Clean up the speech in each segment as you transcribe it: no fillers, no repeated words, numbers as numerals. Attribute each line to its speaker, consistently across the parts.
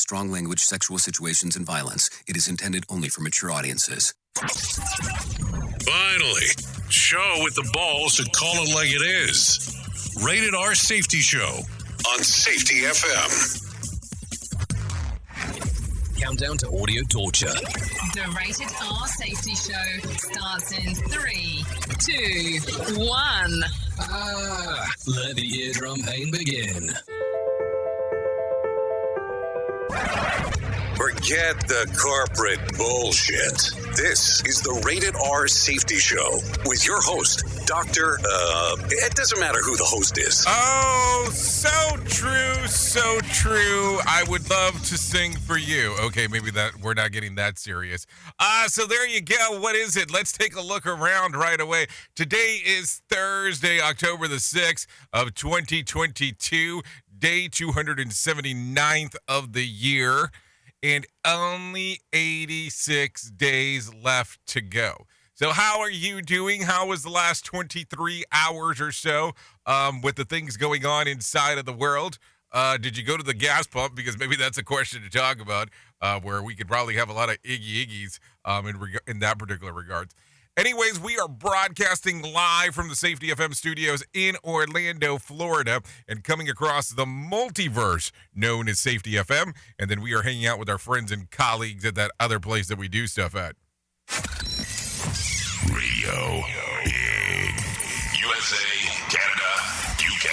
Speaker 1: strong language, sexual situations, and violence. It is intended only for mature audiences.
Speaker 2: Finally, show with the balls to call it like it is. Rated R Safety Show on Safety FM.
Speaker 3: Countdown to audio torture.
Speaker 4: The Rated R Safety Show starts in 3, 2, 1.
Speaker 3: Let the eardrum pain begin.
Speaker 2: Forget the corporate bullshit. This is the Rated R Safety Show with your host, Dr. It doesn't matter who the host is.
Speaker 5: Oh, so true, so true. I would love to sing for you. Okay, maybe that we're not getting that serious. So there you go. What is it? Let's take a look around right away. Today is Thursday, October the 6th of 2022, day 279th of the year. And only 86 days left to go. So how are you doing? How was the last 23 hours or so with the things going on inside of the world? Did you go to the gas pump? Because maybe that's a question to talk about where we could probably have a lot of iggies in that particular regards. Anyways, we are broadcasting live from the Safety FM studios in Orlando, Florida, and coming across the multiverse known as Safety FM. And then we are hanging out with our friends and colleagues at that other place that we do stuff at.
Speaker 2: Radio Big. USA, Canada, UK.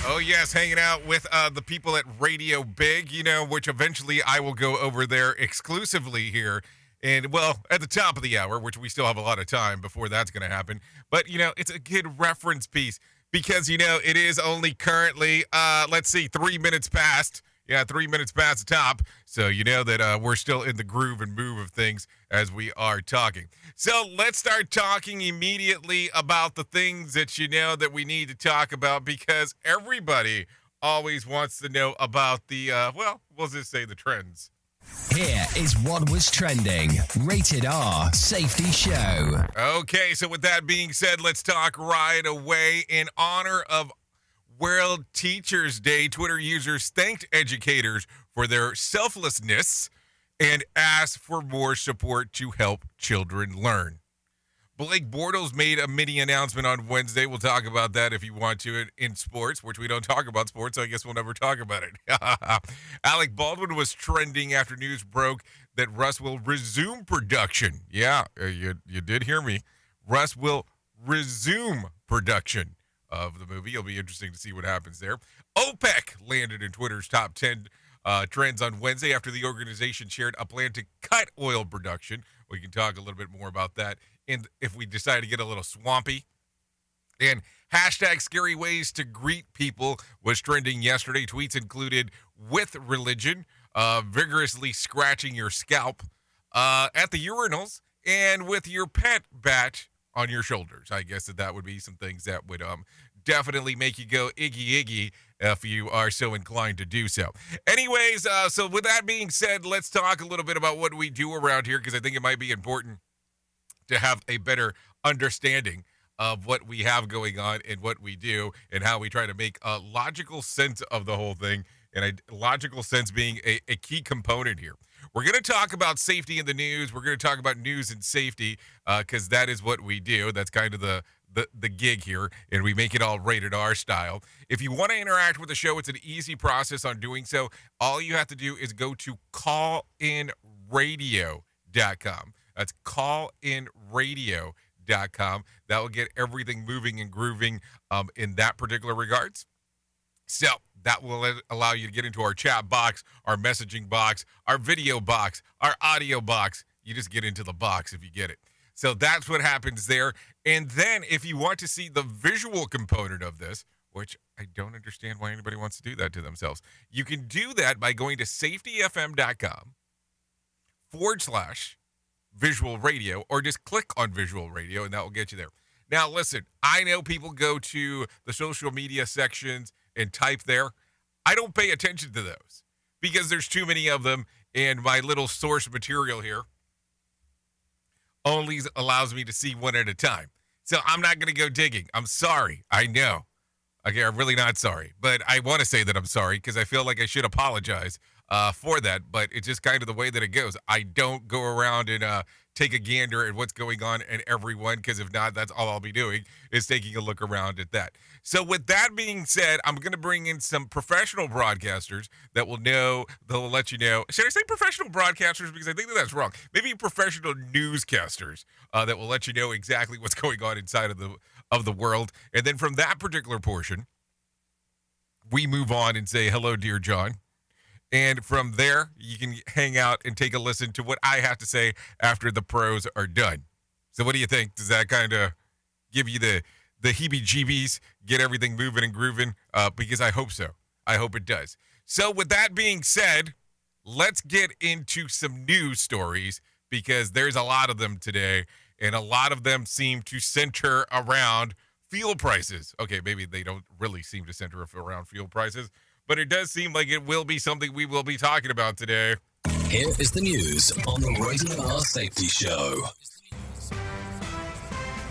Speaker 5: Oh, yes, hanging out with the people at Radio Big, which eventually I will go over there exclusively here. And, well, at the top of the hour, which we still have a lot of time before that's going to happen. But, it's a good reference piece because, it is only currently, 3 minutes past. Yeah, 3 minutes past the top. So you know that we're still in the groove and move of things as we are talking. So let's start talking immediately about the things that that we need to talk about because everybody always wants to know about the, we'll just say the trends.
Speaker 3: Here is what was trending. Rated R Safety Show.
Speaker 5: Okay, so with that being said, let's talk right away. In honor of World Teachers Day, Twitter users thanked educators for their selflessness and asked for more support to help children learn. Blake Bortles made a mini announcement on Wednesday. We'll talk about that if you want to in sports, which we don't talk about sports, so I guess we'll never talk about it. Alec Baldwin was trending after news broke that Russ will resume production. Yeah, you did hear me. Russ will resume production of the movie. It'll be interesting to see what happens there. OPEC landed in Twitter's top 10 trends on Wednesday after the organization shared a plan to cut oil production. We can talk a little bit more about that if we decide to get a little swampy. And hashtag scary ways to greet people was trending yesterday. Tweets included with religion, vigorously scratching your scalp at the urinals, and with your pet bat on your shoulders. I guess that would be some things that would definitely make you go iggy if you are so inclined to do so. Anyways, so with that being said, let's talk a little bit about what we do around here because I think it might be important to have a better understanding of what we have going on and what we do and how we try to make a logical sense of the whole thing, and a logical sense being a key component here. We're going to talk about safety in the news. We're going to talk about news and safety because that is what we do. That's kind of the gig here, and we make it all rated R style. If you want to interact with the show, it's an easy process on doing so. All you have to do is go to callinradio.com. That's callinradio.com. That will get everything moving and grooving in that particular regards. So that will allow you to get into our chat box, our messaging box, our video box, our audio box. You just get into the box if you get it. So that's what happens there. And then if you want to see the visual component of this, which I don't understand why anybody wants to do that to themselves, you can do that by going to safetyfm.com/visual radio, or just click on visual radio and that will get you there. Now, listen, I know people go to the social media sections and type there. I don't pay attention to those because there's too many of them, and my little source material here only allows me to see one at a time. So I'm not going to go digging. I'm sorry. I know. Okay, I'm really not sorry. But I want to say that I'm sorry because I feel like I should apologize for that, but it's just kind of the way that it goes. I don't go around and take a gander at what's going on in everyone, because if not, that's all I'll be doing is taking a look around at that. So with that being said, I'm going to bring in some professional broadcasters that will know, they'll let you know. Should I say professional broadcasters? Because I think that's wrong. Maybe professional newscasters that will let you know exactly what's going on inside of the world. And then from that particular portion, we move on and say, hello, dear John. And from there, you can hang out and take a listen to what I have to say after the pros are done. So what do you think? Does that kind of give you the heebie-jeebies, get everything moving and grooving? Because I hope so. I hope it does. So with that being said, let's get into some news stories, because there's a lot of them today, and a lot of them seem to center around fuel prices. Okay, maybe they don't really seem to center around fuel prices, but it does seem like it will be something we will be talking about today.
Speaker 3: Here is the news on the Rated R Safety Show.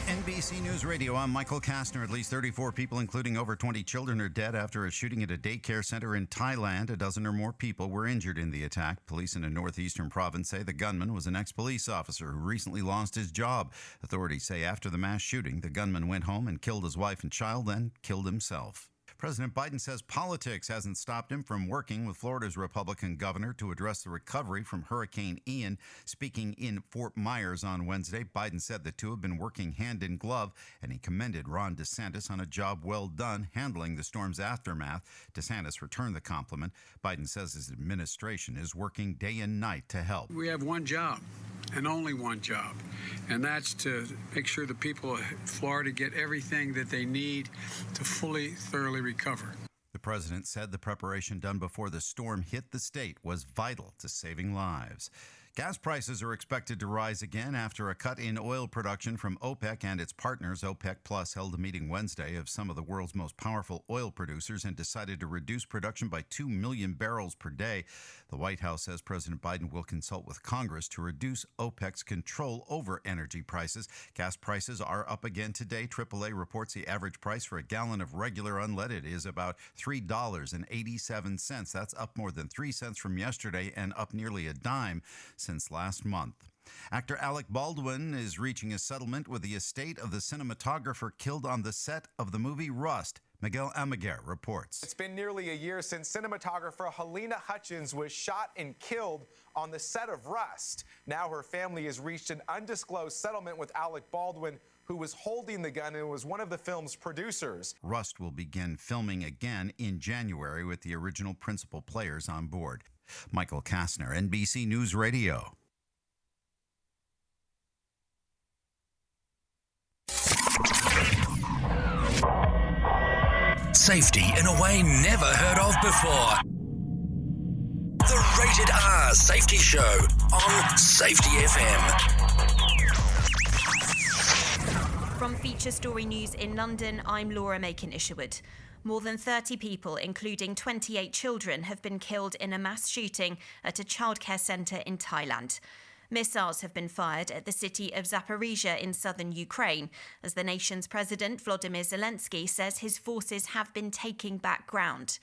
Speaker 6: NBC News Radio, I'm Michael Kastner. At least 34 people, including over 20 children, are dead after a shooting at a daycare center in Thailand. A dozen or more people were injured in the attack. Police in a northeastern province say the gunman was an ex-police officer who recently lost his job. Authorities say after the mass shooting, the gunman went home and killed his wife and child, then killed himself. President Biden says politics hasn't stopped him from working with Florida's Republican governor to address the recovery from Hurricane Ian. Speaking in Fort Myers on Wednesday, Biden said the two have been working hand in glove, and he commended Ron DeSantis on a job well done handling the storm's aftermath. DeSantis returned the compliment. Biden says his administration is working day and night to help.
Speaker 7: We have one job, and only one job, and that's to make sure the people of Florida get everything that they need to fully, thoroughly recover.
Speaker 6: The president said the preparation done before the storm hit the state was vital to saving lives. Gas prices are expected to rise again after a cut in oil production from OPEC and its partners. OPEC Plus held a meeting Wednesday of some of the world's most powerful oil producers and decided to reduce production by 2 million barrels per day. The White House says President Biden will consult with Congress to reduce OPEC's control over energy prices. Gas prices are up again today. AAA reports the average price for a gallon of regular unleaded is about $3.87. That's up more than 3 cents from yesterday and up nearly a dime since last month. Actor Alec Baldwin is reaching a settlement with the estate of the cinematographer killed on the set of the movie Rust. Miguel Amaguer reports.
Speaker 8: It's been nearly a year since cinematographer Helena Hutchins was shot and killed on the set of Rust. Now her family has reached an undisclosed settlement with Alec Baldwin, who was holding the gun and was one of the film's producers.
Speaker 6: Rust will begin filming again in January with the original principal players on board. Michael Kastner, NBC News Radio.
Speaker 3: Safety in a way never heard of before. The Rated R Safety Show on Safety FM.
Speaker 9: From Feature Story News in London, I'm Laura Macon-Isherwood. More than 30 people, including 28 children, have been killed in a mass shooting at a childcare centre in Thailand. Missiles have been fired at the city of Zaporizhia in southern Ukraine, as the nation's president, Volodymyr Zelensky, says his forces have been taking back ground.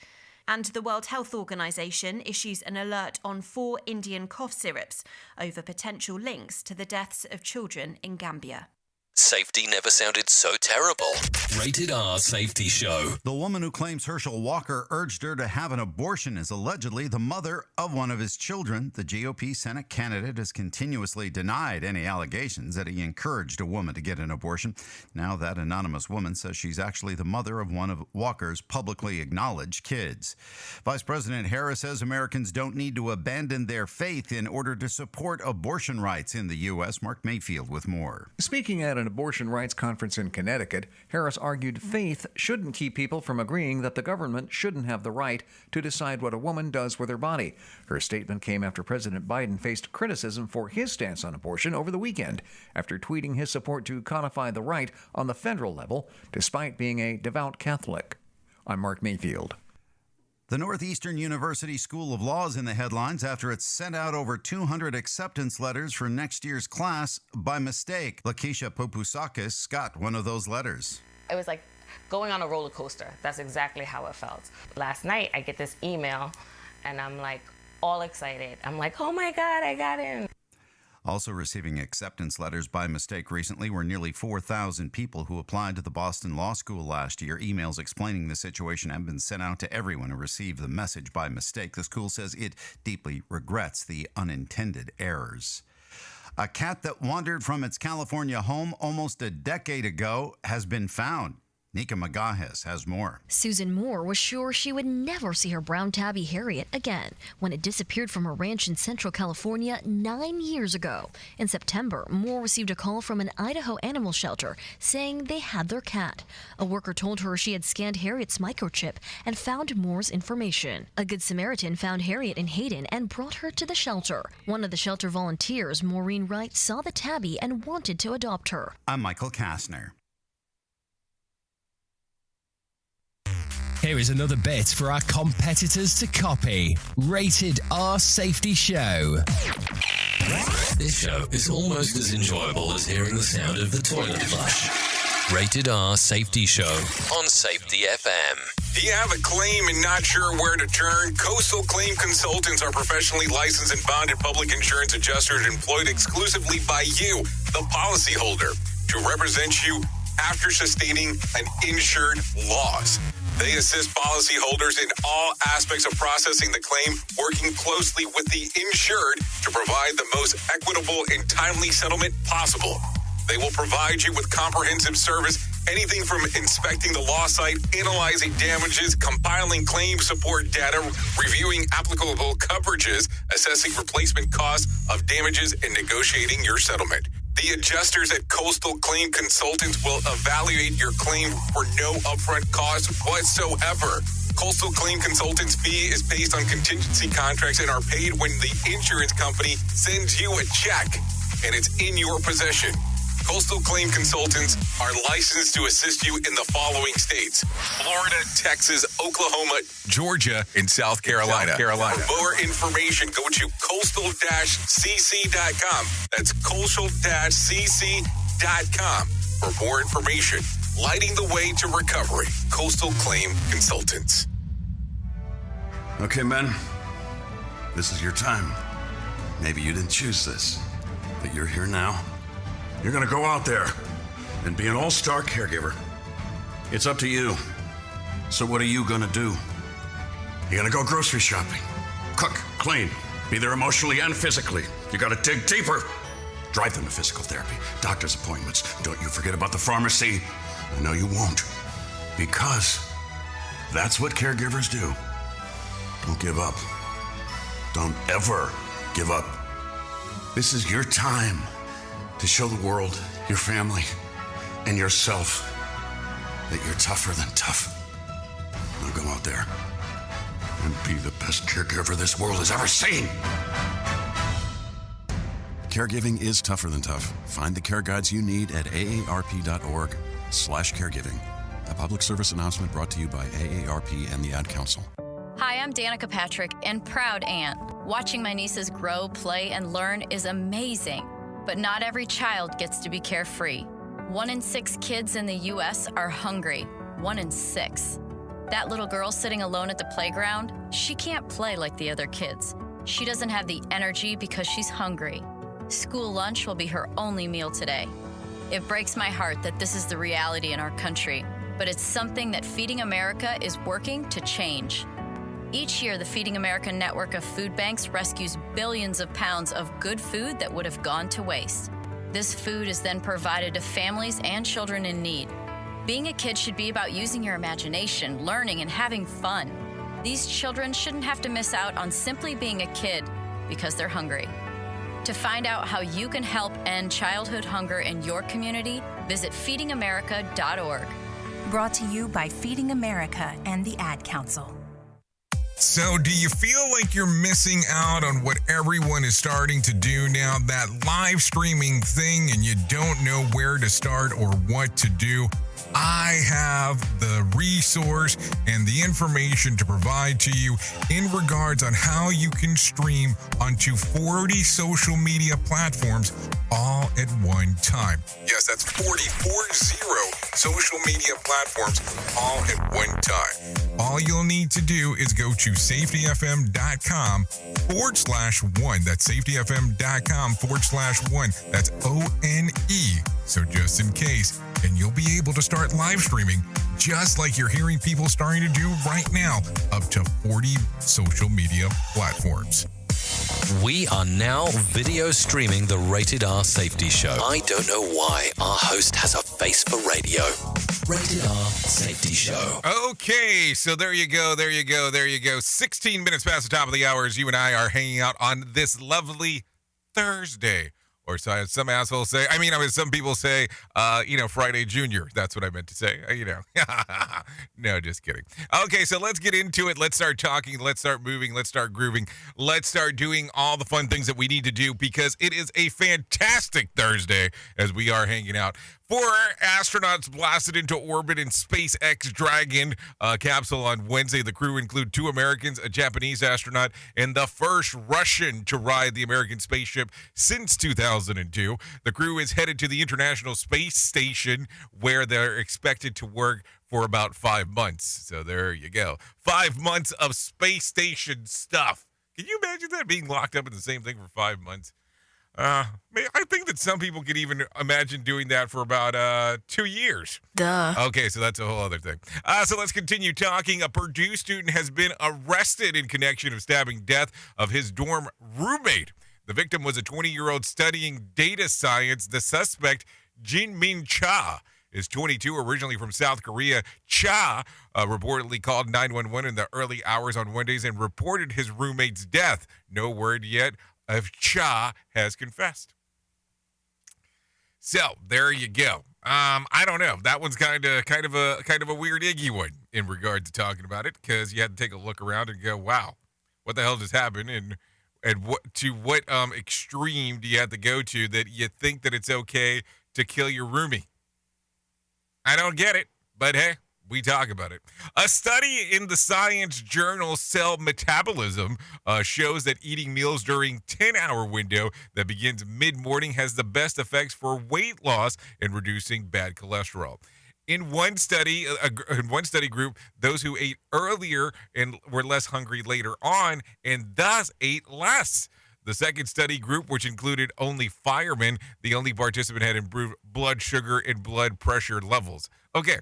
Speaker 9: And the World Health Organization issues an alert on 4 Indian cough syrups over potential links to the deaths of children in Gambia.
Speaker 3: Safety never sounded so terrible. Rated R Safety Show.
Speaker 6: The woman who claims Herschel Walker urged her to have an abortion is allegedly the mother of one of his children. The GOP Senate candidate has continuously denied any allegations that he encouraged a woman to get an abortion. Now that anonymous woman says she's actually the mother of one of Walker's publicly acknowledged kids. Vice President Harris says Americans don't need to abandon their faith in order to support abortion rights in the U.S. Mark Mayfield with more.
Speaker 10: Speaking at an abortion rights conference in Connecticut, Harris argued faith shouldn't keep people from agreeing that the government shouldn't have the right to decide what a woman does with her body. Her statement came after President Biden faced criticism for his stance on abortion over the weekend, after tweeting his support to codify the right on the federal level, despite being a devout Catholic. I'm Mark Mayfield.
Speaker 6: The Northeastern University School of Law is in the headlines after it sent out over 200 acceptance letters for next year's class by mistake. Lakeisha Popusakis got one of those letters.
Speaker 11: It was like going on a roller coaster. That's exactly how it felt. Last night, I get this email, and I'm like, all excited. I'm like, oh my God, I got in.
Speaker 6: Also receiving acceptance letters by mistake recently were nearly 4,000 people who applied to the Boston Law School last year. Emails explaining the situation have been sent out to everyone who received the message by mistake. The school says it deeply regrets the unintended errors. A cat that wandered from its California home almost a decade ago has been found. Nika Magajes has more.
Speaker 12: Susan Moore was sure she would never see her brown tabby Harriet again when it disappeared from her ranch in Central California 9 years ago. In September, Moore received a call from an Idaho animal shelter saying they had their cat. A worker told her she had scanned Harriet's microchip and found Moore's information. A Good Samaritan found Harriet in Hayden and brought her to the shelter. One of the shelter volunteers, Maureen Wright, saw the tabby and wanted to adopt her.
Speaker 6: I'm Michael Kastner.
Speaker 13: Here is another bit for our competitors to copy. Rated R Safety Show.
Speaker 3: This show is almost as enjoyable as hearing the sound of the toilet flush. Rated R Safety Show on Safety FM.
Speaker 2: Do you have a claim and not sure where to turn? Coastal Claim Consultants are professionally licensed and bonded public insurance adjusters employed exclusively by you, the policyholder, to represent you after sustaining an insured loss. They assist policyholders in all aspects of processing the claim, working closely with the insured to provide the most equitable and timely settlement possible. They will provide you with comprehensive service, anything from inspecting the loss site, analyzing damages, compiling claim support data, reviewing applicable coverages, assessing replacement costs of damages, and negotiating your settlement. The adjusters at Coastal Claim Consultants will evaluate your claim for no upfront cost whatsoever. Coastal Claim Consultants' fee is based on contingency contracts and are paid when the insurance company sends you a check and it's in your possession. Coastal Claim Consultants are licensed to assist you in the following states: Florida, Texas, Oklahoma, Georgia, and South Carolina. For more information, go to coastal-cc.com. That's coastal-cc.com. For more information, lighting the way to recovery. Coastal Claim Consultants.
Speaker 14: Okay, men. This is your time. Maybe you didn't choose this, but you're here now. You're gonna go out there and be an all-star caregiver. It's up to you. So what are you gonna do? You're gonna go grocery shopping, cook, clean, be there emotionally and physically. You gotta dig deeper. Drive them to physical therapy, doctor's appointments. Don't you forget about the pharmacy. I know you won't, because that's what caregivers do. Don't give up. Don't ever give up. This is your time to show the world, your family, and yourself that you're tougher than tough. Now go out there and be the best caregiver this world has ever seen.
Speaker 15: Caregiving is tougher than tough. Find the care guides you need at aarp.org/caregiving. A public service announcement brought to you by AARP and the Ad Council.
Speaker 16: Hi, I'm Danica Patrick and proud aunt. Watching my nieces grow, play, and learn is amazing. But not every child gets to be carefree. 1 in 6 kids in the U.S. are hungry. 1 in 6. That little girl sitting alone at the playground, she can't play like the other kids. She doesn't have the energy because she's hungry. School lunch will be her only meal today. It breaks my heart that this is the reality in our country, but it's something that Feeding America is working to change. Each year, the Feeding America network of food banks rescues billions of pounds of good food that would have gone to waste. This food is then provided to families and children in need. Being a kid should be about using your imagination, learning, and having fun. These children shouldn't have to miss out on simply being a kid because they're hungry. To find out how you can help end childhood hunger in your community, visit feedingamerica.org.
Speaker 17: Brought to you by Feeding America and the Ad Council.
Speaker 5: So do you feel like you're missing out on what everyone is starting to do now, that live streaming thing, and you don't know where to start or what to do? I have the resource and the information to provide to you in regards on how you can stream onto 40 social media platforms all at one time. Yes, that's 40 social media platforms all at one time. All you'll need to do is go to safetyfm.com/1. That's safetyfm.com/1. That's ONE. So just in case, and you'll be able to start live streaming just like you're hearing people starting to do right now, up to 40 social media platforms.
Speaker 3: We are now video streaming the Rated R Safety Show. I don't know why our host has a face for radio. Rated R Safety Show.
Speaker 5: Okay, so there you go. 16 minutes past the top of the hour as you and I are hanging out on this lovely Thursday. Or so some assholes say. Some people say, Friday Junior. That's what I meant to say. No, just kidding. Okay, so let's get into it. Let's start talking. Let's start moving. Let's start grooving. Let's start doing all the fun things that we need to do because it is a fantastic Thursday as we are hanging out. 4 astronauts blasted into orbit in SpaceX Dragon capsule on Wednesday. The crew include 2 Americans, a Japanese astronaut, and the first Russian to ride the American spaceship since 2002. The crew is headed to the International Space Station, where they're expected to work for about 5 months. So there you go. 5 months of space station stuff. Can you imagine that, being locked up in the same thing for 5 months? I think that some people could even imagine doing that for about 2 years.
Speaker 11: Duh.
Speaker 5: Okay, so that's a whole other thing. So let's continue talking. A Purdue student has been arrested in connection of stabbing death of his dorm roommate. The victim was a 20-year-old studying data science. The suspect, Jin-Min Cha, is 22, originally from South Korea. Cha reportedly called 911 in the early hours on Wednesdays and reported his roommate's death. No word yet if Cha has confessed. So there you go. I don't know. That one's kind of a weird iggy one in regard to talking about it, because you had to take a look around and go, wow, what the hell just happened, and what extreme do you have to go to that you think that it's okay to kill your roomie? I don't get it, but hey, we talk about it. A study in the science journal Cell Metabolism shows that eating meals during 10-hour window that begins mid-morning has the best effects for weight loss and reducing bad cholesterol. In one study group, those who ate earlier and were less hungry later on and thus ate less. The second study group, which included only firemen, the only participant had improved blood sugar and blood pressure levels. Okay.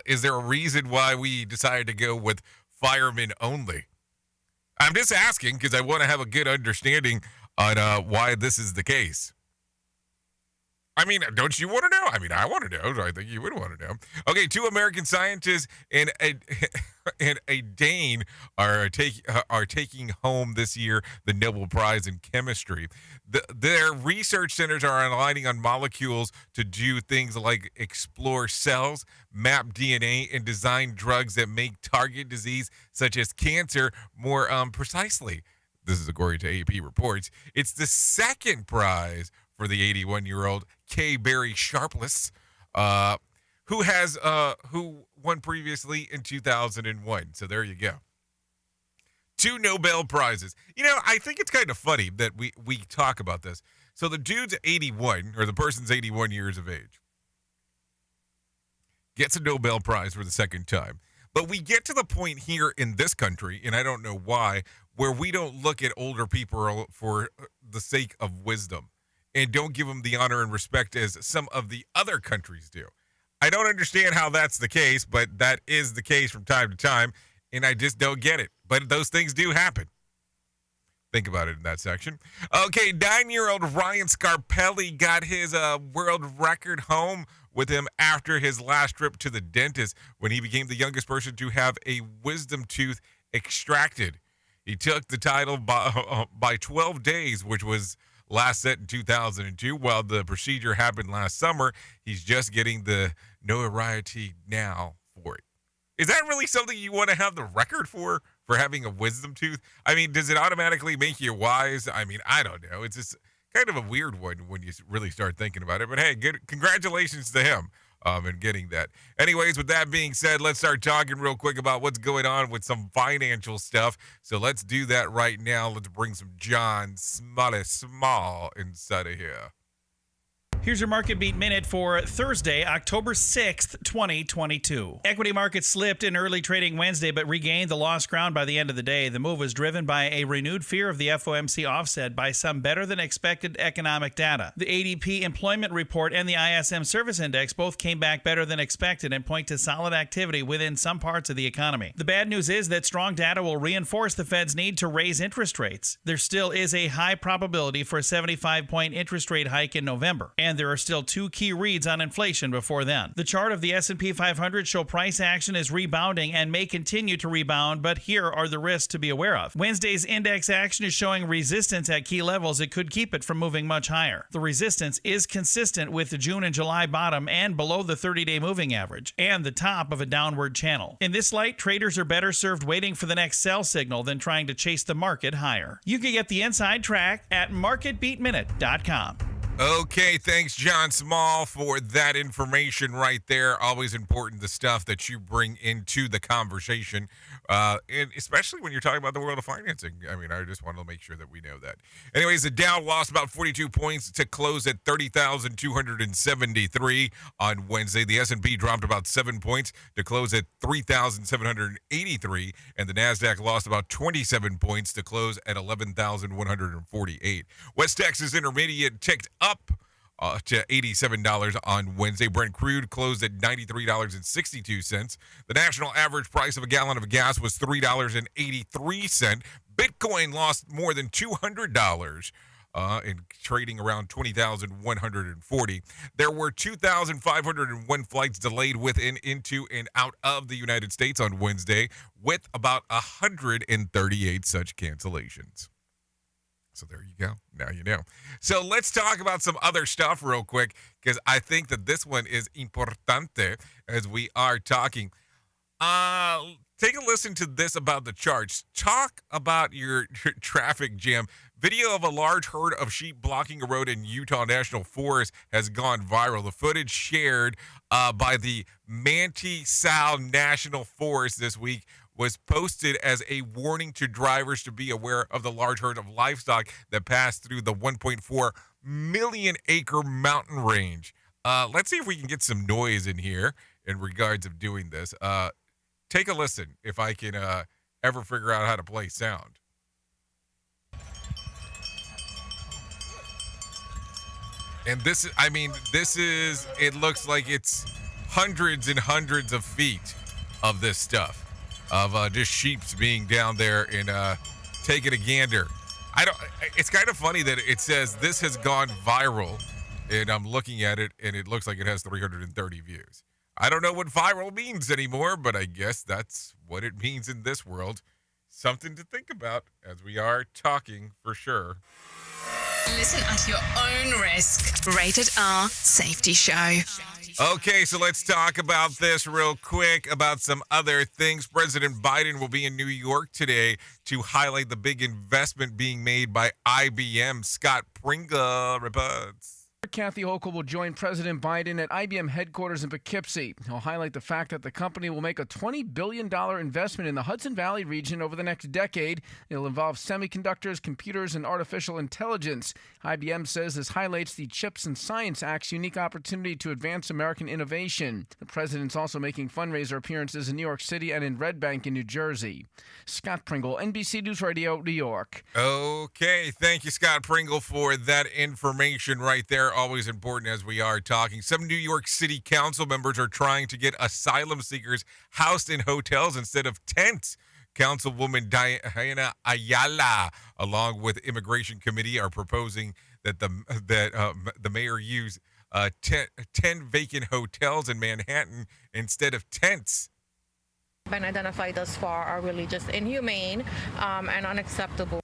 Speaker 5: Is there a reason why we decided to go with firemen only? I'm just asking because I want to have a good understanding on why this is the case. Don't you want to know? I want to know. I think you would want to know. Okay, 2 American scientists and a Dane are taking home this year the Nobel Prize in Chemistry. Their research centers are aligning on molecules to do things like explore cells, map DNA, and design drugs that make target disease such as cancer more precisely. This is according to AP reports. It's the second prize for the 81-year-old Kay Barry Sharpless, who won previously in 2001. So there you go. 2 Nobel Prizes. I think it's kind of funny that we talk about this. So the dude's 81, or the person's 81 years of age, gets a Nobel Prize for the second time. But we get to the point here in this country, and I don't know why, where we don't look at older people for the sake of wisdom and don't give them the honor and respect as some of the other countries do. I don't understand how that's the case, but that is the case from time to time, and I just don't get it. But those things do happen. Think about it in that section. Okay, 9-year-old Ryan Scarpelli got his world record home with him after his last trip to the dentist when he became the youngest person to have a wisdom tooth extracted. He took the title by 12 days, which was last set in 2002. While the procedure happened last summer, he's just getting the notoriety now for it. Is that really something you want to have the record for having a wisdom tooth? Does it automatically make you wise? I don't know. It's just kind of a weird one when you really start thinking about it. But hey, congratulations to him. and getting that. Anyways, with that being said, let's start talking real quick about what's going on with some financial stuff. So let's do that right now. Let's bring some John Small inside of here.
Speaker 18: Here's your Market Beat Minute for Thursday, October 6th, 2022. Equity markets slipped in early trading Wednesday, but regained the lost ground by the end of the day. The move was driven by a renewed fear of the FOMC offset by some better-than-expected economic data. The ADP employment report and the ISM service index both came back better than expected and point to solid activity within some parts of the economy. The bad news is that strong data will reinforce the Fed's need to raise interest rates. There still is a high probability for a 75-point interest rate hike in November, and there are still 2 key reads on inflation before then. The chart of the S&P 500 show price action is rebounding and may continue to rebound, but here are the risks to be aware of. Wednesday's index action is showing resistance at key levels. It could keep it from moving much higher. The resistance is consistent with the June and July bottom and below the 30-day moving average and the top of a downward channel. In this light, traders are better served waiting for the next sell signal than trying to chase the market higher. You can get the inside track at marketbeatminute.com.
Speaker 5: Okay, thanks, John Small, for that information right there. Always important, the stuff that you bring into the conversation, and especially when you're talking about the world of financing. I mean, I just want to make sure that we know that. Anyways, the Dow lost about 42 points to close at 30,273 on Wednesday. The S&P dropped about 7 points to close at 3,783, and the NASDAQ lost about 27 points to close at 11,148. West Texas Intermediate ticked up to $87 on Wednesday. Brent crude closed at $93.62. The national average price of a gallon of gas was $3.83. Bitcoin lost more than $200 in trading around 20,140. There were 2,501 flights delayed within, into, and out of the United States on Wednesday, with about 138 such cancellations. So there you go. Now you know. So let's talk about some other stuff real quick, because I think that this one is importante as we are talking. Take a listen to this about the charts. Talk about your traffic jam. Video of a large herd of sheep blocking a road in Utah National Forest has gone viral. The footage shared by the Manti Sal National Forest this week was posted as a warning to drivers to be aware of the large herd of livestock that passed through the 1.4 million acre mountain range. Let's see if we can get some noise in here in regards of doing this. Take a listen if I can ever figure out how to play sound. And this is, it looks like it's hundreds and hundreds of feet of this stuff. Of just sheeps being down there and taking a gander. It's kind of funny that it says this has gone viral, and I'm looking at it and it looks like it has 330 views. I don't know what viral means anymore, but I guess that's what it means in this world. Something to think about as we are talking for sure.
Speaker 4: Listen at your own risk. Rated R Safety Show.
Speaker 5: Okay, so let's talk about this real quick, about some other things. President Biden will be in New York today to highlight the big investment being made by IBM. Scott Pringle reports.
Speaker 19: Kathy Hochul will join President Biden at IBM headquarters in Poughkeepsie. He'll highlight the fact that the company will make a $20 billion investment in the Hudson Valley region over the next decade. It'll involve semiconductors, computers, and artificial intelligence. IBM says this highlights the CHIPS and Science Act's unique opportunity to advance American innovation. The president's also making fundraiser appearances in New York City and in Red Bank in New Jersey. Scott Pringle, NBC News Radio, New York.
Speaker 5: Okay, thank you, Scott Pringle, for that information right there. Always important as we are talking. Some New York City council members are trying to get asylum seekers housed in hotels instead of tents. Councilwoman Diana Ayala, along with Immigration Committee, are proposing that the mayor use 10 vacant hotels in Manhattan instead of tents.
Speaker 20: Been identified thus far are really just inhumane and unacceptable.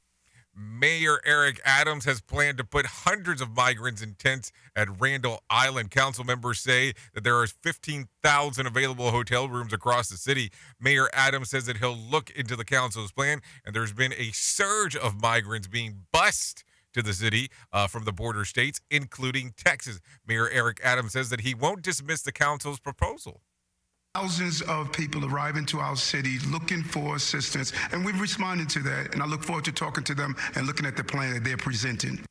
Speaker 5: Mayor Eric Adams has planned to put hundreds of migrants in tents at Randall Island. Council members say that there are 15,000 available hotel rooms across the city. Mayor Adams says that he'll look into the council's plan, and there's been a surge of migrants being bused to the city from the border states, including Texas. Mayor Eric Adams says that he won't dismiss the council's proposal.
Speaker 21: Thousands of people arrive into our city looking for assistance, and we've responded to that, and I look forward to talking to them and looking at the plan that they're presenting.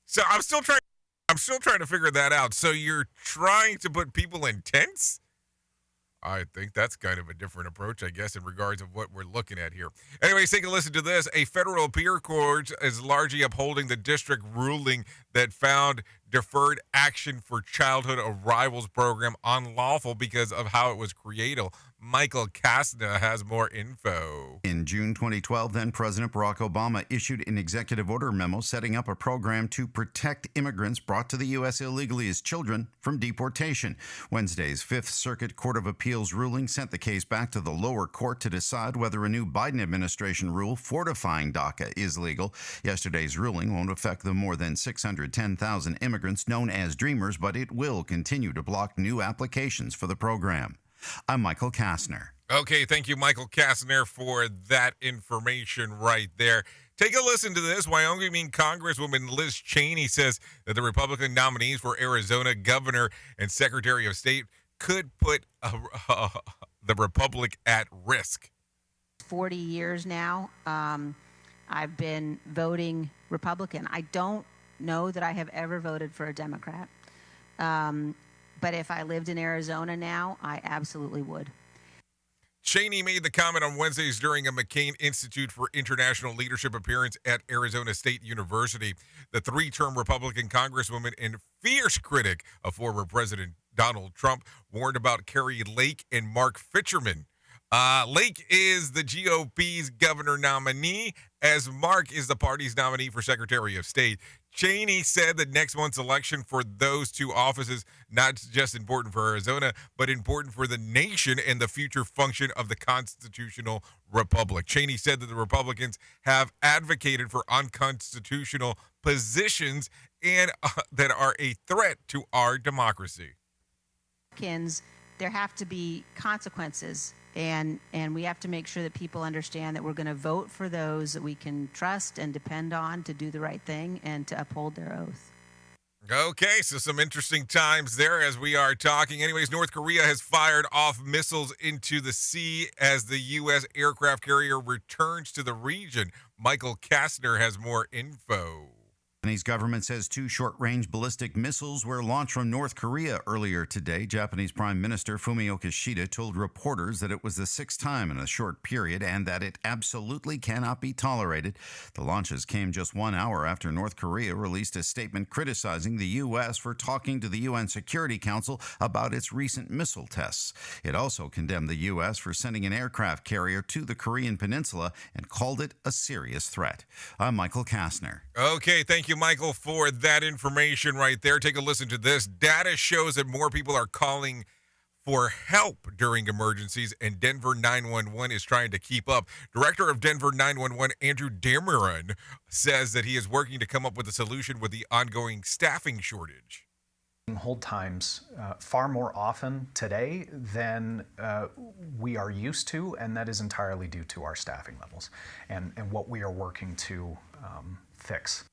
Speaker 5: So I'm still trying to figure that out. So you're trying to put people in tents? I think that's kind of a different approach, I guess, in regards of what we're looking at here. Anyways, take a listen to this. A federal appeal court is largely upholding the district ruling that found deferred action for childhood arrivals program unlawful because of how it was created. Michael Kastner has more info.
Speaker 6: In June 2012, then President Barack Obama issued an executive order memo setting up a program to protect immigrants brought to the U.S. illegally as children from deportation. Wednesday's Fifth Circuit Court of Appeals ruling sent the case back to the lower court to decide whether a new Biden administration rule fortifying DACA is legal. Yesterday's ruling won't affect the more than 610,000 immigrants known as Dreamers, but it will continue to block new applications for the program. I'm Michael Kastner.
Speaker 5: Okay, thank you, Michael Kastner, for that information right there. Take a listen to this. Wyoming Congresswoman Liz Cheney says that the Republican nominees for Arizona governor and Secretary of State could put the Republic at risk.
Speaker 22: 40 years now, I've been voting Republican. I don't know that I have ever voted for a Democrat. But if I lived in Arizona now, I absolutely would.
Speaker 5: Cheney made the comment on Wednesdays during a McCain Institute for International Leadership appearance at Arizona State University. The three-term Republican congresswoman and fierce critic of former President Donald Trump warned about Kari Lake and Mark Fitzgerald. Lake is the GOP's governor nominee, as Mark is the party's nominee for Secretary of State. Cheney said that next month's election for those two offices not just important for Arizona, but important for the nation and the future function of the constitutional republic. Cheney said that the Republicans have advocated for unconstitutional positions and that are a threat to our democracy.
Speaker 22: There have to be consequences, and we have to make sure that people understand that we're going to vote for those that we can trust and depend on to do the right thing and to uphold their oath.
Speaker 5: Okay, so some interesting times there as we are talking. Anyways, North Korea has fired off missiles into the sea as the U.S. aircraft carrier returns to the region. Michael Kastner has more info.
Speaker 6: The Japanese government says 2 short-range ballistic missiles were launched from North Korea earlier today. Japanese Prime Minister Fumio Kishida told reporters that it was the 6th time in a short period and that it absolutely cannot be tolerated. The launches came just 1 hour after North Korea released a statement criticizing the U.S. for talking to the UN Security Council about its recent missile tests. It also condemned the U.S. for sending an aircraft carrier to the Korean peninsula and called it a serious threat. I'm Michael Kastner.
Speaker 5: Okay, thank you, Michael, for that information right there. Take a listen to this. Data shows that more people are calling for help during emergencies, and Denver 911 is trying to keep up. Director of Denver 911, Andrew Dameron, says that he is working to come up with a solution with the ongoing staffing shortage.
Speaker 23: Hold times far more often today than we are used to, and that is entirely due to our staffing levels and what we are working to fix.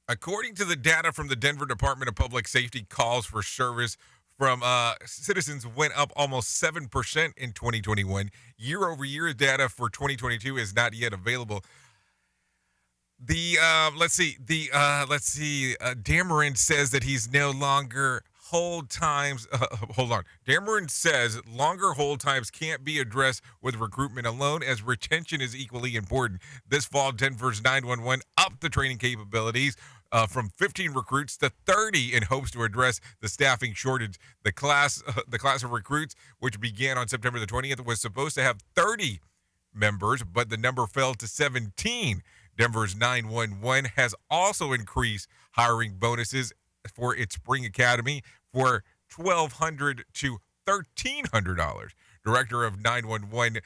Speaker 5: According to the data from the Denver Department of Public Safety, calls for service from citizens went up almost 7% in 2021. Year-over-year data for 2022 is not yet available. Dameron says that he's no longer hold times. Dameron says longer hold times can't be addressed with recruitment alone, as retention is equally important. This fall, Denver's 911 upped the training capabilities from 15 recruits to 30 in hopes to address the staffing shortage. The class of recruits, which began on September the 20th, was supposed to have 30 members, but the number fell to 17. Denver's 911 has also increased hiring bonuses for its spring academy for $1,200 to $1,300. Director of 911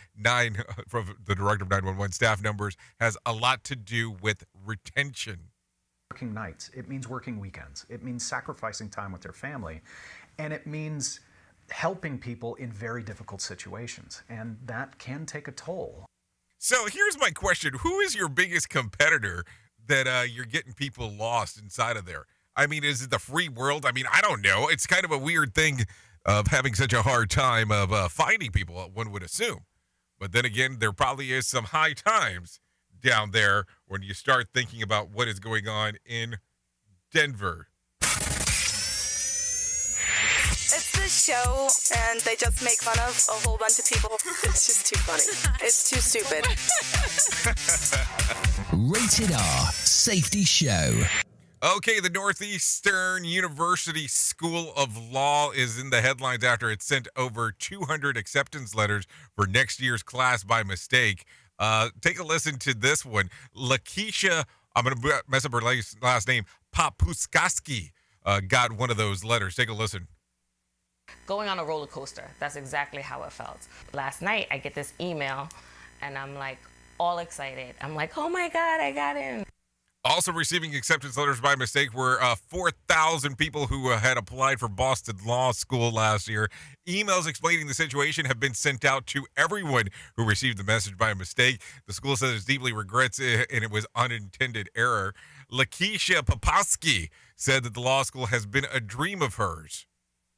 Speaker 5: staff numbers has a lot to do with retention.
Speaker 23: Working nights, it means working weekends, it means sacrificing time with their family, and it means helping people in very difficult situations, and that can take a toll.
Speaker 5: So here's my question. Who is your biggest competitor that you're getting people lost inside of there? I mean, is it the free world? I mean, I don't know. It's kind of a weird thing of having such a hard time of finding people, one would assume. But then again, there probably is some high times down there when you start thinking about what is going on in Denver.
Speaker 1: It's this show, and they just make fun of a whole bunch of people. It's just too funny. It's too stupid.
Speaker 13: Rated R Safety Show.
Speaker 5: Okay, the Northeastern University School of Law is in the headlines after it sent over 200 acceptance letters for next year's class by mistake. Take a listen to this one. Lakeisha, I'm going to mess up her last name, Papuskaski, got one of those letters. Take a listen.
Speaker 11: Going on a roller coaster. That's exactly how it felt. Last night, I get this email, and I'm like all excited. I'm like, oh my God, I got in.
Speaker 5: Also receiving acceptance letters by mistake were 4,000 people who had applied for Boston Law School last year. Emails explaining the situation have been sent out to everyone who received the message by mistake. The school says it deeply regrets it and it was unintended error. Lakeisha Papaski said that the law school has been a dream of hers.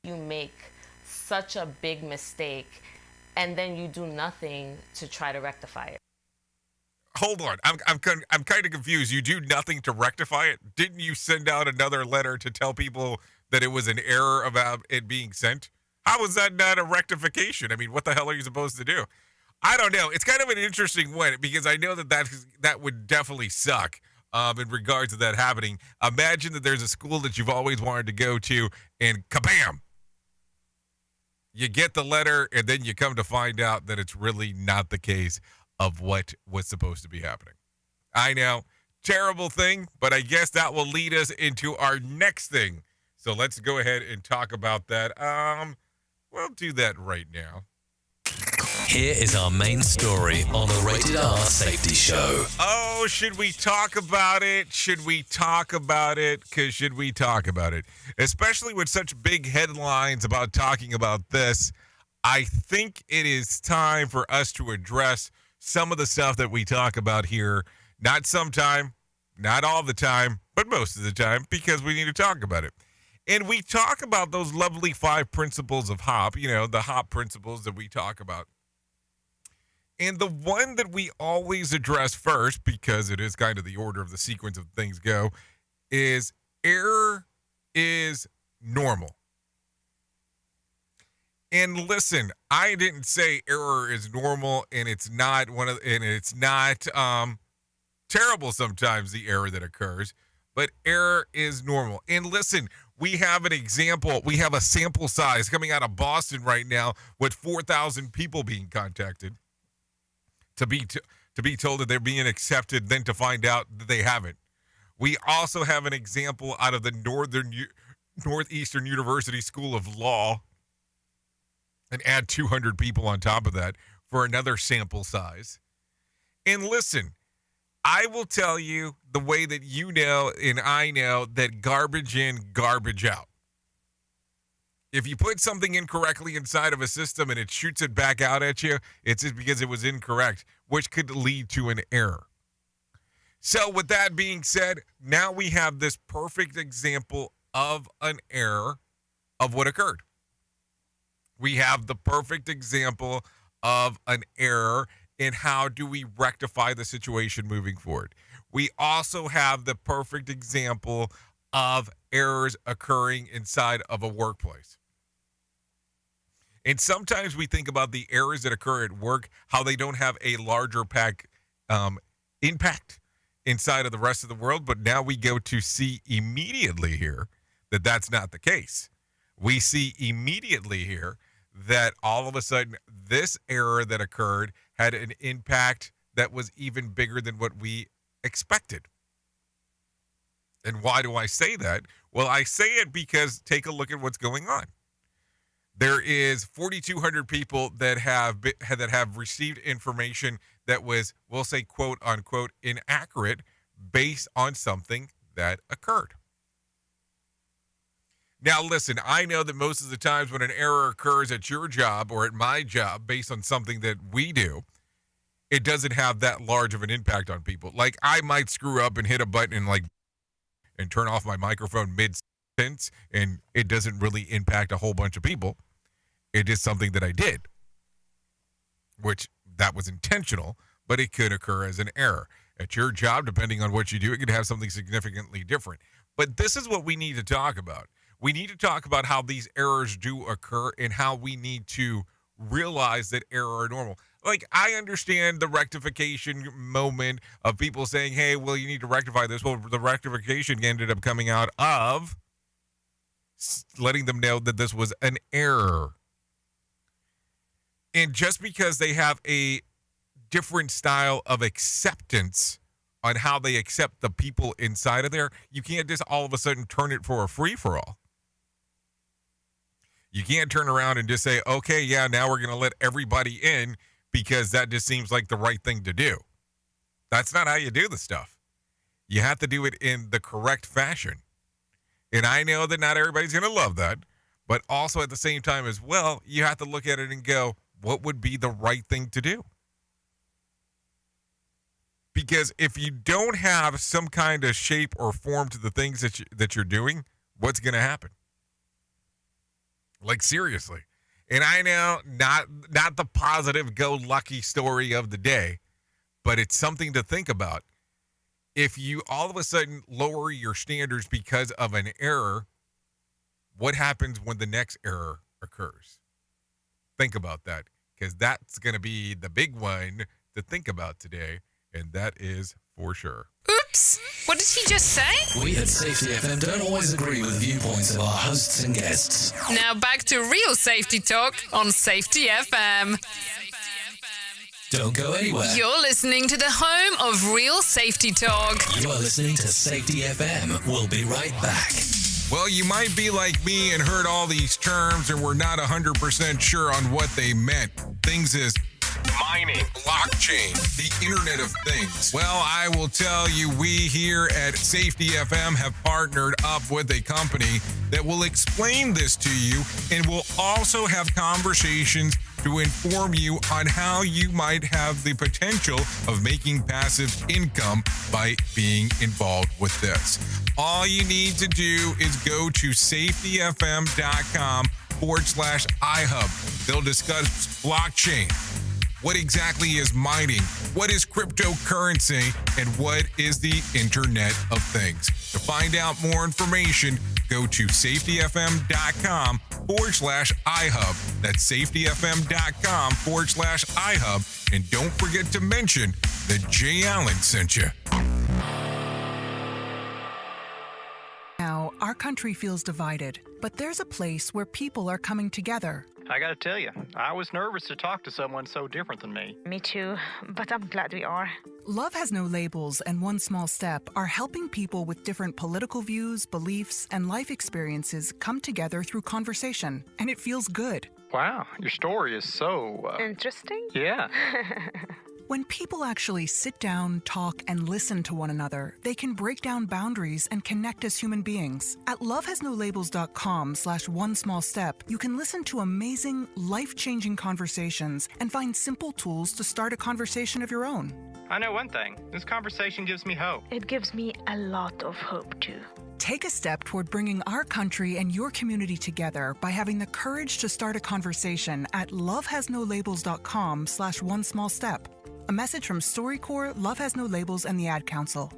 Speaker 11: You make such a big mistake, and then you do nothing to try to rectify it.
Speaker 5: Hold on. I'm kind of confused. You do nothing to rectify it? Didn't you send out another letter to tell people that it was an error about it being sent? How is that not a rectification? I mean, what the hell are you supposed to do? I don't know. It's kind of an interesting one because I know that would definitely suck in regards to that happening. Imagine that there's a school that you've always wanted to go to and kabam! You get the letter and then you come to find out that it's really not the case of what was supposed to be happening. I know, terrible thing, but I guess that will lead us into our next thing. So let's go ahead and talk about that. We'll do that right now.
Speaker 3: Here is our main story on the Rated R Safety Show.
Speaker 5: Oh, should we talk about it? Should we talk about it? Because should we talk about it? Especially with such big headlines about talking about this, I think it is time for us to address some of the stuff that we talk about here, not sometime, not all the time, but most of the time, because we need to talk about it. And we talk about those lovely 5 principles of HOP, the HOP principles that we talk about. And the one that we always address first, because it is kind of the order of the sequence of things go, is error is normal. And listen, I didn't say error is normal, and it's not terrible sometimes, the error that occurs, but error is normal. And listen, we have an example. We have a sample size coming out of Boston right now with 4,000 people being contacted to be told that they're being accepted, then to find out that they haven't. We also have an example out of the Northeastern University School of Law, and add 200 people on top of that for another sample size. And listen, I will tell you the way that you know and I know that garbage in, garbage out. If you put something incorrectly inside of a system and it shoots it back out at you, it's just because it was incorrect, which could lead to an error. So with that being said, now we have this perfect example of an error of what occurred. We have the perfect example of an error in how do we rectify the situation moving forward. We also have the perfect example of errors occurring inside of a workplace. And sometimes we think about the errors that occur at work, how they don't have a larger impact inside of the rest of the world. But now we go to see immediately here that that's not the case. We see immediately here that all of a sudden this error that occurred had an impact that was even bigger than what we expected. And why do I say that? Well, I say it because take a look at what's going on. There is 4,200 people that have received information that was, we'll say, quote unquote, inaccurate based on something that occurred. Now, listen, I know that most of the times when an error occurs at your job or at my job based on something that we do, it doesn't have that large of an impact on people. Like, I might screw up and hit a button and turn off my microphone mid-sentence, and it doesn't really impact a whole bunch of people. It is something that I did, which that was intentional, but it could occur as an error. At your job, depending on what you do, it could have something significantly different. But this is what we need to talk about. We need to talk about how these errors do occur and how we need to realize that error are normal. Like, I understand the rectification moment of people saying, hey, well, you need to rectify this. Well, the rectification ended up coming out of letting them know that this was an error. And just because they have a different style of acceptance on how they accept the people inside of there, you can't just all of a sudden turn it for a free-for-all. You can't turn around and just say, okay, yeah, now we're going to let everybody in because that just seems like the right thing to do. That's not how you do the stuff. You have to do it in the correct fashion. And I know that not everybody's going to love that, but also at the same time as well, you have to look at it and go, what would be the right thing to do? Because if you don't have some kind of shape or form to the things that you're doing, what's going to happen? Like, seriously. And I know not the positive go-lucky story of the day, but it's something to think about. If you all of a sudden lower your standards because of an error, what happens when the next error occurs? Think about that, because that's going to be the big one to think about today, and that is for sure.
Speaker 4: Oops! What did he just say?
Speaker 3: We at Safety FM don't always agree with viewpoints of our hosts and guests.
Speaker 4: Now back to real safety talk on Safety FM.
Speaker 3: Don't go anywhere.
Speaker 4: You're listening to the home of real safety talk.
Speaker 3: You are listening to Safety FM. We'll be right back.
Speaker 5: Well, you might be like me and heard all these terms and we're not 100% sure on what they meant. Things is mining, blockchain, the Internet of Things. Well, I will tell you, we here at Safety FM have partnered up with a company that will explain this to you and will also have conversations to inform you on how you might have the potential of making passive income by being involved with this. All you need to do is go to safetyfm.com/iHub. They'll discuss blockchain. What exactly is mining? What is cryptocurrency? And what is the Internet of Things? To find out more information, go to safetyfm.com/iHub. That's safetyfm.com/iHub. And don't forget to mention that Jay Allen sent you.
Speaker 7: Now, our country feels divided, but there's a place where people are coming together.
Speaker 8: I gotta tell you, I was nervous to talk to someone so different than me.
Speaker 9: Me too, but I'm glad we are.
Speaker 7: Love Has No Labels and One Small Step are helping people with different political views, beliefs, and life experiences come together through conversation, and it feels good.
Speaker 8: Wow, your story is so...
Speaker 9: Interesting?
Speaker 8: Yeah.
Speaker 7: When people actually sit down, talk, and listen to one another, they can break down boundaries and connect as human beings. At lovehasnolabels.com/onesmallstep, you can listen to amazing, life-changing conversations and find simple tools to start a conversation of your own.
Speaker 8: I know one thing. This conversation gives me hope.
Speaker 9: It gives me a lot of hope, too.
Speaker 7: Take a step toward bringing our country and your community together by having the courage to start a conversation at lovehasnolabels.com/onesmallstep. A message from StoryCorps, Love Has No Labels, and the Ad Council.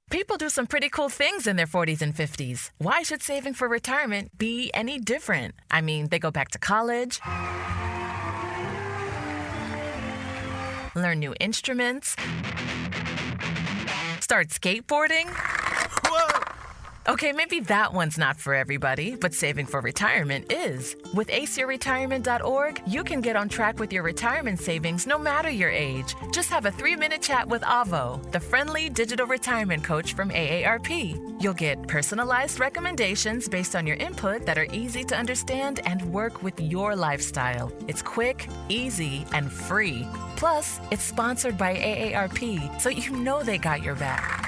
Speaker 24: People do some pretty cool things in their 40s and 50s. Why should saving for retirement be any different? I mean, they go back to college, learn new instruments, start skateboarding. Whoa! Okay, maybe that one's not for everybody, but saving for retirement is. With aceyourretirement.org, you can get on track with your retirement savings no matter your age. Just have a 3-minute chat with Avo, the friendly digital retirement coach from AARP. You'll get personalized recommendations based on your input that are easy to understand and work with your lifestyle. It's quick, easy, and free. Plus, it's sponsored by AARP, so you know they got your back.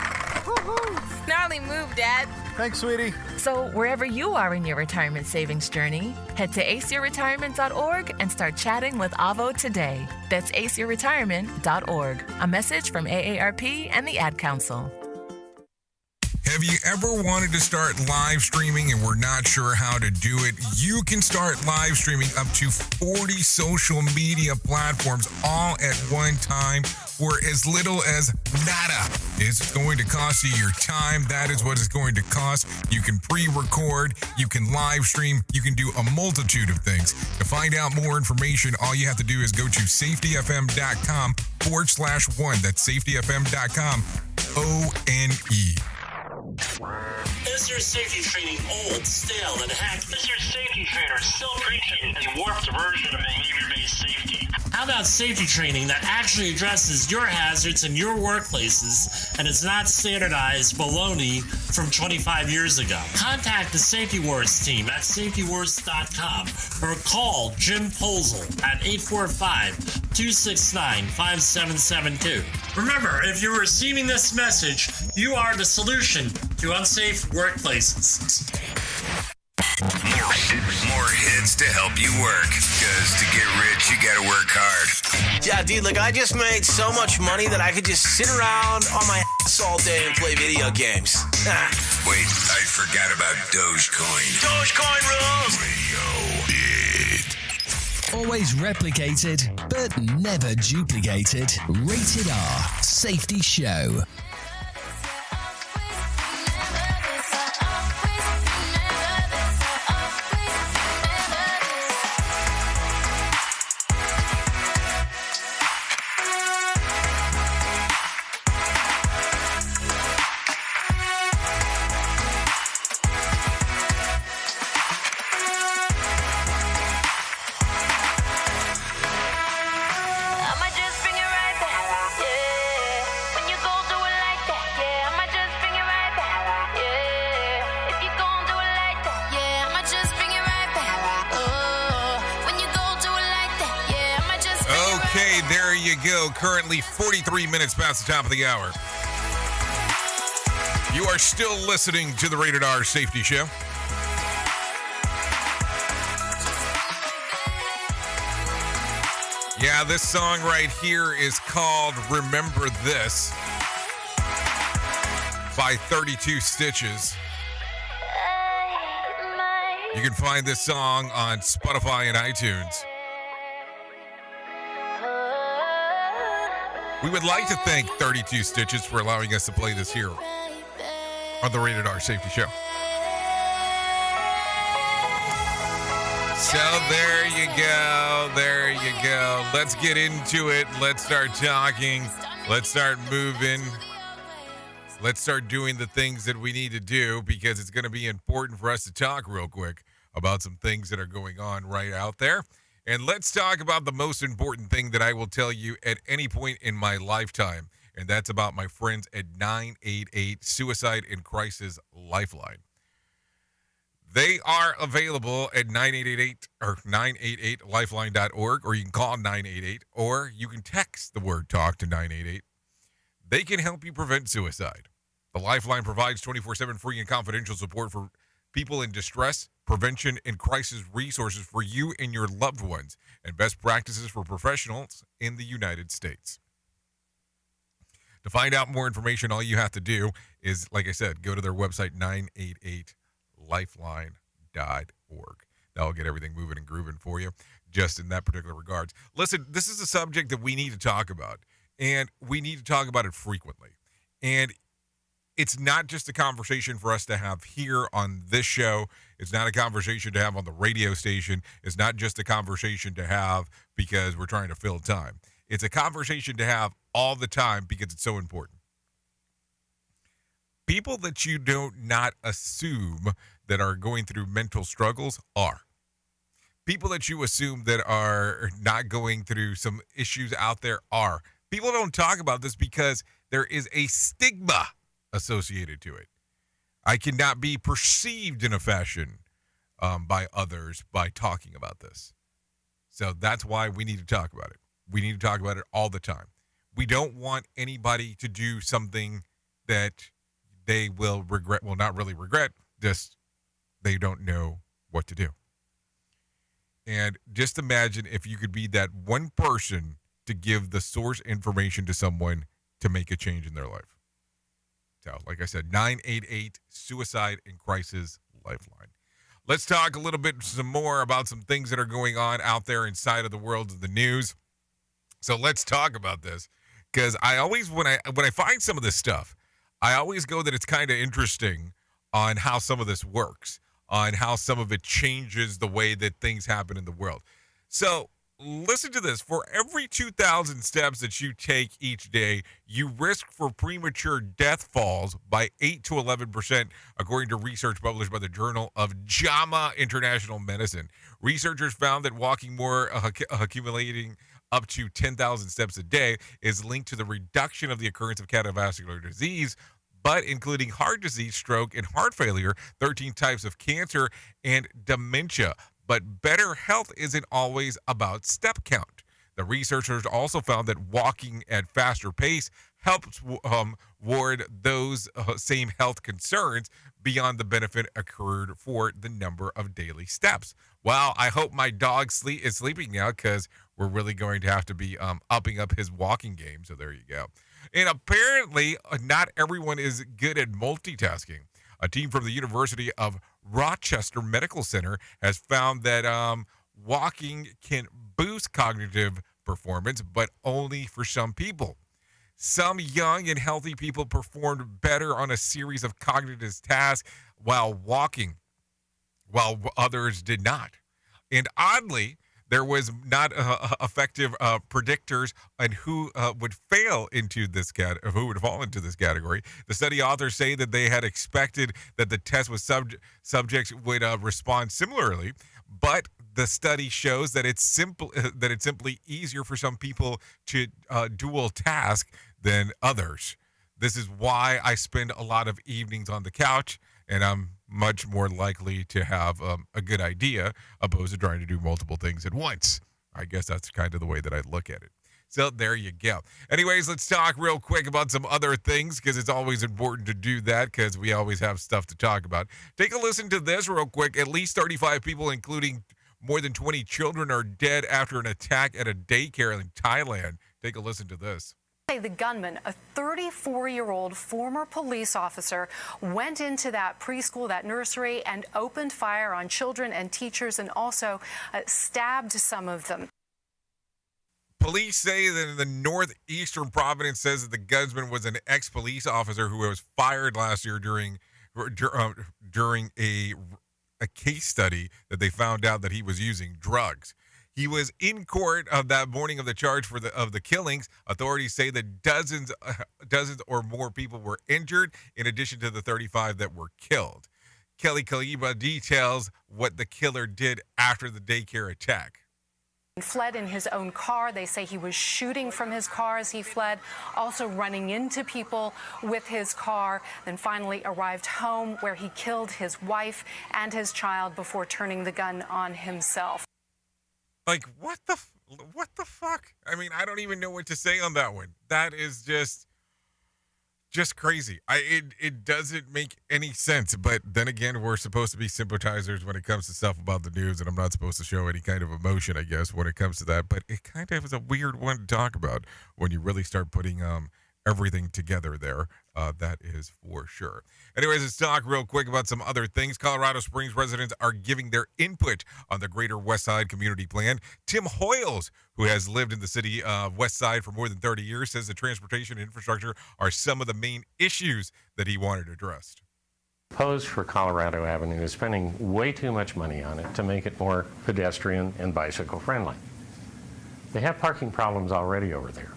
Speaker 25: Gnarly move, Dad.
Speaker 2: Thanks, sweetie.
Speaker 24: So, wherever you are in your retirement savings journey, head to aceyourretirement.org and start chatting with Avo today. That's aceyourretirement.org. A message from AARP and the Ad Council.
Speaker 5: Have you ever wanted to start live streaming and were not sure how to do it? You can start live streaming up to 40 social media platforms all at one time for as little as nada. It's going to cost you your time. That is what it's going to cost. You can pre-record, you can live stream, you can do a multitude of things. To find out more information, all you have to do is go to safetyfm.com/one. That's safetyfm.com, ONE.
Speaker 10: Is your safety training old, stale, and hacked? Is your safety trainer still preaching a warped version of behavior-based safety? How about safety training that actually addresses your hazards in your workplaces and is not standardized baloney from 25 years ago? Contact the Safety Wars team at safetywars.com or call Jim Posel at 845-269-5772. Remember, if you're receiving this message, you are the solution to unsafe workplaces.
Speaker 12: More hits to help you work. Because to get rich, you gotta work hard.
Speaker 14: Yeah, dude, like I just made so much money that I could just sit around on my ass all day and play video games.
Speaker 12: Wait, I forgot about Dogecoin.
Speaker 14: Dogecoin rules!
Speaker 13: Always replicated, but never duplicated. Rated R Safety Show.
Speaker 5: Currently 43 minutes past the top of the hour. You are still listening to the Rated R Safety Show. Yeah, this song right here is called Remember This by 32 Stitches. You can find this song on Spotify and iTunes. We would like to thank 32 Stitches for allowing us to play this here on the Rated R Safety Show. So there you go. There you go. Let's get into it. Let's start talking. Let's start moving. Let's start doing the things that we need to do because it's going to be important for us to talk real quick about some things that are going on right out there. And let's talk about the most important thing that I will tell you at any point in my lifetime, and that's about my friends at 988 Suicide and Crisis Lifeline. They are available at 988 or 988lifeline.org, or you can call 988, or you can text the word talk to 988. They can help you prevent suicide. The Lifeline provides 24/7 free and confidential support for people in distress, prevention, and crisis resources for you and your loved ones, and best practices for professionals in the United States. To find out more information, all you have to do is, like I said, go to their website, 988lifeline.org. That'll get everything moving and grooving for you, just in that particular regards. Listen, this is a subject that we need to talk about, and we need to talk about it frequently. And it's not just a conversation for us to have here on this show. It's not a conversation to have on the radio station. It's not just a conversation to have because we're trying to fill time. It's a conversation to have all the time because it's so important. People that you don't not assume that are going through mental struggles are. People that you assume that are not going through some issues out there are. People don't talk about this because there is a stigma associated to it. I cannot be perceived in a fashion by others by talking about this. So that's why we need to talk about it. We need to talk about it all the time. We don't want anybody to do something that they will regret, well, not really regret, just they don't know what to do. And just imagine if you could be that one person to give the source information to someone to make a change in their life. So, like I said, 988 Suicide and Crisis Lifeline. Let's talk a little bit some more about some things that are going on out there inside of the world of the news. So let's talk about this, because I always, when I find some of this stuff, I always go that it's kind of interesting on how some of this works, on how some of it changes the way that things happen in the world. So listen to this. For every 2,000 steps that you take each day, you risk for premature death falls by 8 to 11%, according to research published by the Journal of JAMA International Medicine. Researchers found that walking more, accumulating up to 10,000 steps a day, is linked to the reduction of the occurrence of cardiovascular disease, but including heart disease, stroke, and heart failure, 13 types of cancer, and dementia. But better health isn't always about step count. The researchers also found that walking at faster pace helps ward those same health concerns beyond the benefit accrued for the number of daily steps. Well, I hope my dog is sleeping now, because we're really going to have to be upping up his walking game. So there you go. And apparently, not everyone is good at multitasking. A team from the University of Rochester Medical Center has found that walking can boost cognitive performance, but only for some people. Some young and healthy people performed better on a series of cognitive tasks while walking, while others did not. And oddly, there was not effective predictors on who would fail into this who would fall into this category. The study authors say that they had expected that the test with subjects would respond similarly, but the study shows that it's simply easier for some people to dual task than others. This is why I spend a lot of evenings on the couch, and I'm much more likely to have a good idea opposed to trying to do multiple things at once. I guess that's kind of the way that I look at it. So there you go. Anyways, let's talk real quick about some other things, because it's always important to do that, because we always have stuff to talk about. Take a listen to this real quick. At least 35 people, including more than 20 children, are dead after an attack at a daycare in Thailand. Take a listen to this.
Speaker 2: The gunman, a 34-year-old former police officer, went into that preschool, that nursery, and opened fire on children and teachers, and also stabbed some of them.
Speaker 5: Police say that the northeastern province says that the gunman was an ex-police officer who was fired last year during a case study that they found out that he was using drugs. He was in court that morning of the charge for the killings. Authorities say that dozens or more people were injured, in addition to the 35 that were killed. Kelly Kaliba details what the killer did after the daycare attack.
Speaker 2: He fled in his own car. They say he was shooting from his car as he fled, also running into people with his car, then finally arrived home where he killed his wife and his child before turning the gun on himself.
Speaker 5: Like, what the fuck? I mean, I don't even know what to say on that one. That is just crazy. It doesn't make any sense. But then again, we're supposed to be sympathizers when it comes to stuff about the news, and I'm not supposed to show any kind of emotion, I guess, when it comes to that. But it kind of is a weird one to talk about when you really start putting everything together there. That is for sure. Anyways, let's talk real quick about some other things. Colorado Springs residents are giving their input on the Greater West Side Community Plan. Tim Hoyles, who has lived in the city of West Side for more than 30 years, says the transportation and infrastructure are some of the main issues that he wanted addressed.
Speaker 15: Proposed for Colorado Avenue is spending way too much money on it to make it more pedestrian and bicycle friendly. They have parking problems already over there.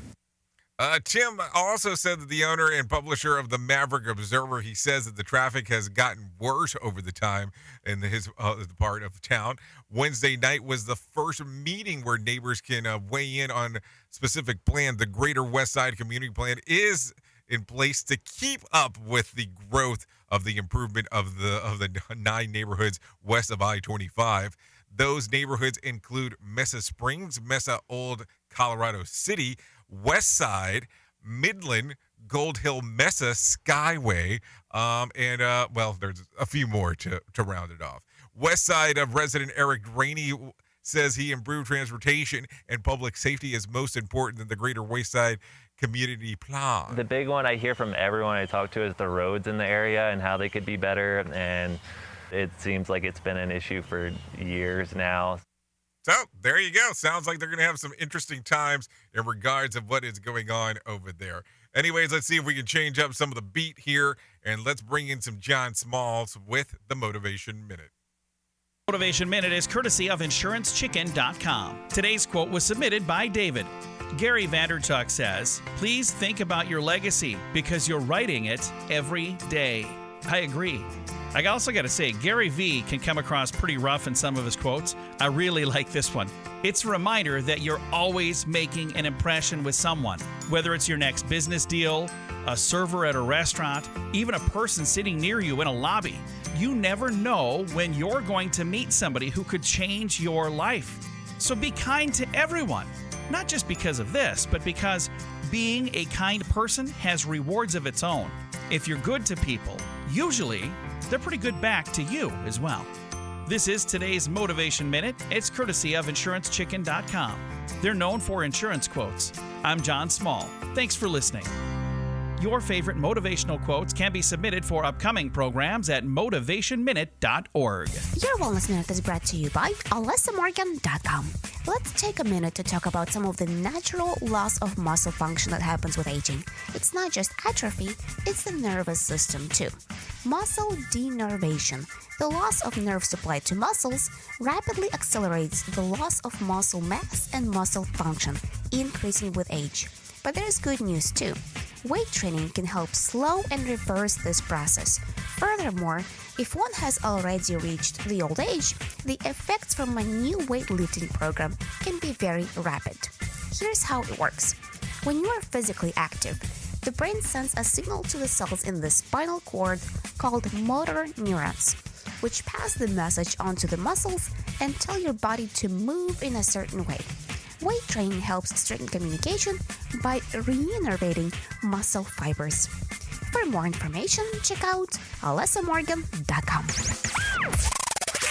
Speaker 5: Tim also said that the owner and publisher of the Maverick Observer, he says that the traffic has gotten worse over the time in his part of town. Wednesday night was the first meeting where neighbors can weigh in on specific plan. The Greater West Side Community Plan is in place to keep up with the growth of the improvement of the 9 neighborhoods west of I-25. Those neighborhoods include Mesa Springs, Mesa Old Colorado City, West Side, Midland, Gold Hill Mesa Skyway, and there's a few more to round it off. West Side of resident Eric Rainey says he improved transportation and public safety is most important than the Greater West Side Community Plan.
Speaker 16: The big one I hear from everyone I talk to is the roads in the area and how they could be better, and it seems like it's been an issue for years now.
Speaker 5: So there you go. Sounds like they're going to have some interesting times in regards of what is going on over there. Anyways, let's see if we can change up some of the beat here, and let's bring in some John Smalls with the Motivation Minute.
Speaker 17: Motivation Minute is courtesy of InsuranceChicken.com. Today's quote was submitted by David. Gary Vandertuck says, "Please think about your legacy because you're writing it every day." I agree. I also got to say, Gary V can come across pretty rough in some of his quotes. I really like this one. It's a reminder that you're always making an impression with someone, whether it's your next business deal, a server at a restaurant, even a person sitting near you in a lobby. You never know when you're going to meet somebody who could change your life. So be kind to everyone, not just because of this, but because being a kind person has rewards of its own. If you're good to people, usually they're pretty good back to you as well. This is today's Motivation Minute. It's courtesy of InsuranceChicken.com. They're known for insurance quotes. I'm John Small. Thanks for listening. Your favorite motivational quotes can be submitted for upcoming programs at motivationminute.org.
Speaker 18: Your Wellness Minute is brought to you by AlessaMorgan.com. Let's take a minute to talk about some of the natural loss of muscle function that happens with aging. It's not just atrophy, it's the nervous system too. Muscle denervation, the loss of nerve supply to muscles, rapidly accelerates the loss of muscle mass and muscle function, increasing with age. But there's good news too. Weight training can help slow and reverse this process. Furthermore, if one has already reached the old age, the effects from a new weightlifting program can be very rapid. Here's how it works. When you are physically active, the brain sends a signal to the cells in the spinal cord called motor neurons, which pass the message onto the muscles and tell your body to move in a certain way. Weight training helps strengthen communication by reinnervating muscle fibers. For more information, check out AlessaMorgan.com.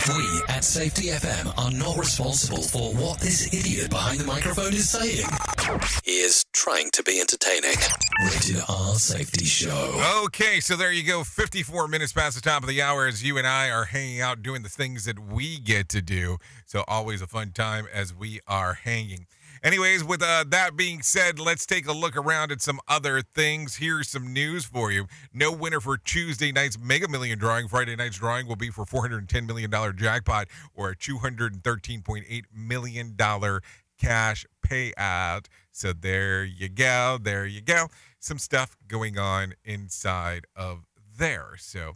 Speaker 3: We at Safety FM are not responsible for what this idiot behind the microphone is saying. He is trying to be entertaining. Rated R Safety Show.
Speaker 5: Okay, so there you go. 54 minutes past the top of the hour as you and I are hanging out doing the things that we get to do. So always a fun time as we are hanging. Anyways, with that being said, let's take a look around at some other things. Here's some news for you. No winner for Tuesday night's Mega Million drawing. Friday night's drawing will be for $410 million jackpot or a $213.8 million cash payout. So there you go. There you go. Some stuff going on inside of there. So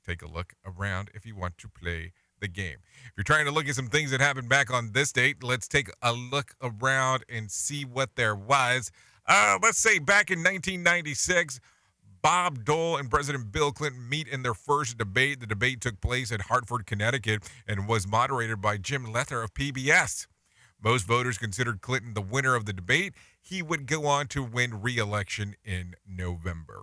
Speaker 5: take a look around if you want to play the game. If you're trying to look at some things that happened back on this date, let's take a look around and see what there was. Let's say back in 1996, Bob Dole and President Bill Clinton meet in their first debate. The debate took place at Hartford, Connecticut, and was moderated by Jim Lether of PBS. Most voters considered Clinton the winner of the debate. He would go on to win re-election in November.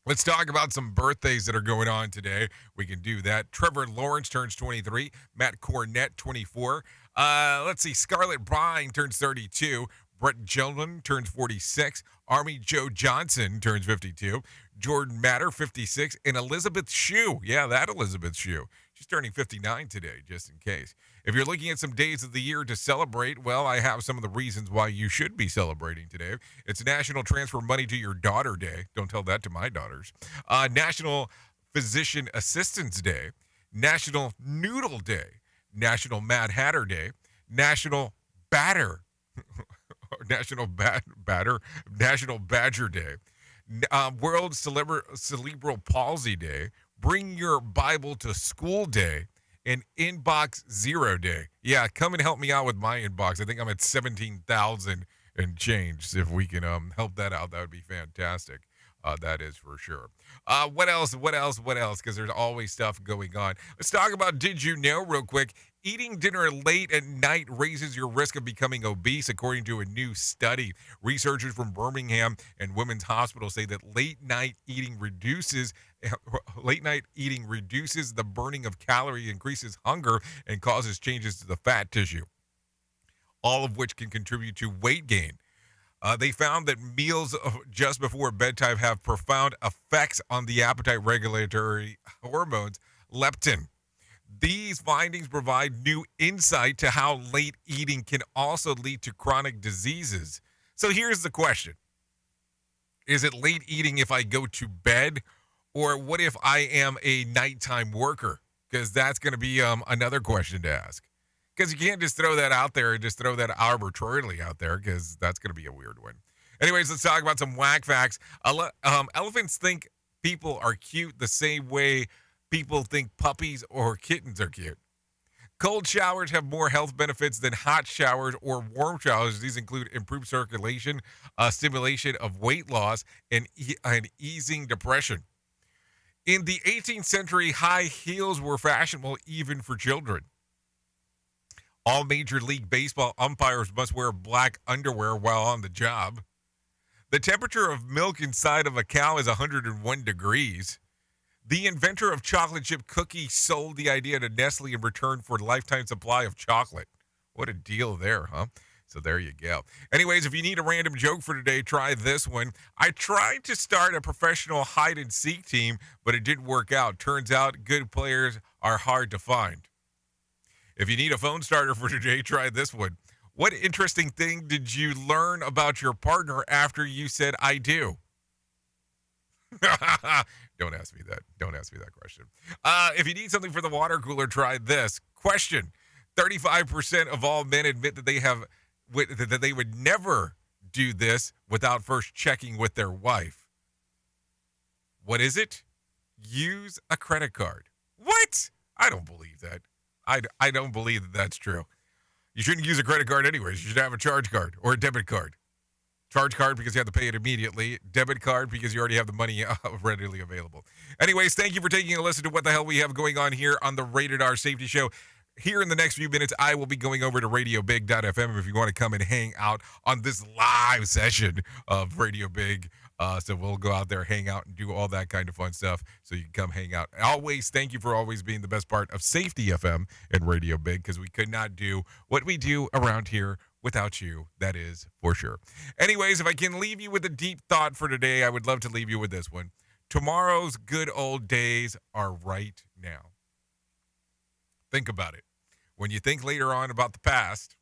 Speaker 5: Let's talk about some birthdays that are going on today. We can do that. Trevor Lawrence turns 23. Matt Cornett, 24. Let's see. Scarlett Brine turns 32. Brett Gilman turns 46. Army Joe Johnson turns 52. Jordan Matter, 56. And Elizabeth Shue. Yeah, that Elizabeth Shue. She's turning 59 today, just in case. If you're looking at some days of the year to celebrate, well, I have some of the reasons why you should be celebrating today. It's National Transfer Money to Your Daughter Day. Don't tell that to my daughters. National Physician Assistance Day. National Noodle Day. National Mad Hatter Day. National Batter. National Badger Day. World Cerebral Palsy Day. Bring Your Bible to School Day. And Inbox Zero Day. Yeah, come and help me out with my inbox. I think I'm at 17,000 and change. If we can help that out, that would be fantastic. That is for sure. What else? Because there's always stuff going on. Let's talk about Did You Know real quick. Eating dinner late at night raises your risk of becoming obese, according to a new study. Researchers from Birmingham and Women's Hospital say that late night eating reduces the burning of calories, increases hunger, and causes changes to the fat tissue, all of which can contribute to weight gain. They found that meals just before bedtime have profound effects on the appetite regulatory hormones, leptin. These findings provide new insight to how late eating can also lead to chronic diseases. So here's the question. Is it late eating if I go to bed? Or what if I am a nighttime worker? Because that's going to be another question to ask. Because you can't just throw that out there and just throw that arbitrarily out there, because that's going to be a weird one. Anyways, let's talk about some whack facts. Elephants think people are cute the same way people think puppies or kittens are cute. Cold showers have more health benefits than hot showers or warm showers. These include improved circulation, stimulation of weight loss, and easing depression. In the 18th century, high heels were fashionable even for children. All Major League Baseball umpires must wear black underwear while on the job. The temperature of milk inside of a cow is 101 degrees. The inventor of chocolate chip cookies sold the idea to Nestle in return for a lifetime supply of chocolate. What a deal there, huh? So there you go. Anyways, if you need a random joke for today, try this one. I tried to start a professional hide-and-seek team, but it didn't work out. Turns out good players are hard to find. If you need a phone starter for today, try this one. What interesting thing did you learn about your partner after you said, I do? Don't ask me that. Don't ask me that question. If you need something for the water cooler, try this. Question. 35% of all men admit that they would never do this without first checking with their wife. What is it? Use a credit card. What? I don't believe that. I don't believe that that's true. You shouldn't use a credit card anyways. You should have a charge card or a debit card. Charge card because you have to pay it immediately. Debit card because you already have the money readily available. Anyways, thank you for taking a listen to what the hell we have going on here on the Rated R Safety Show. Here in the next few minutes, I will be going over to RadioBig.fm if you want to come and hang out on this live session of Radio Big. So we'll go out there, hang out, and do all that kind of fun stuff so you can come hang out. Always, thank you for always being the best part of Safety FM and Radio Big, because we could not do what we do around here without you. That is for sure. Anyways, if I can leave you with a deep thought for today, I would love to leave you with this one. Tomorrow's good old days are right now. Think about it. When you think later on about the past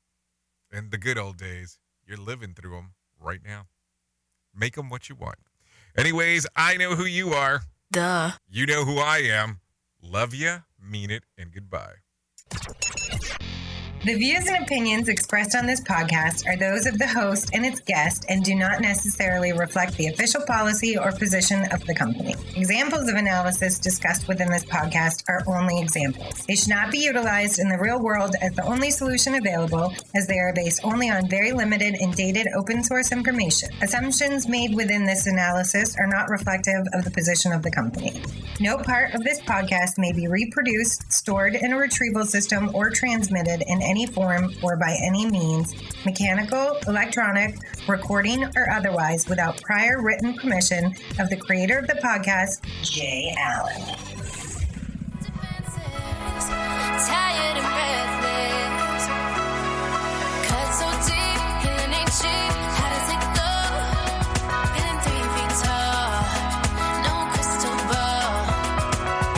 Speaker 5: and the good old days, you're living through them right now. Make them what you want. Anyways, I know who you are.
Speaker 1: Duh.
Speaker 5: You know who I am. Love ya, mean it, and goodbye.
Speaker 19: The views and opinions expressed on this podcast are those of the host and its guest and do not necessarily reflect the official policy or position of the company. Examples of analysis discussed within this podcast are only examples. They should not be utilized in the real world as the only solution available, as they are based only on very limited and dated open source information. Assumptions made within this analysis are not reflective of the position of the company. No part of this podcast may be reproduced, stored in a retrieval system, or transmitted in any form or by any means, mechanical, electronic, recording, or otherwise, without prior written permission of the creator of the podcast, Jay Allen.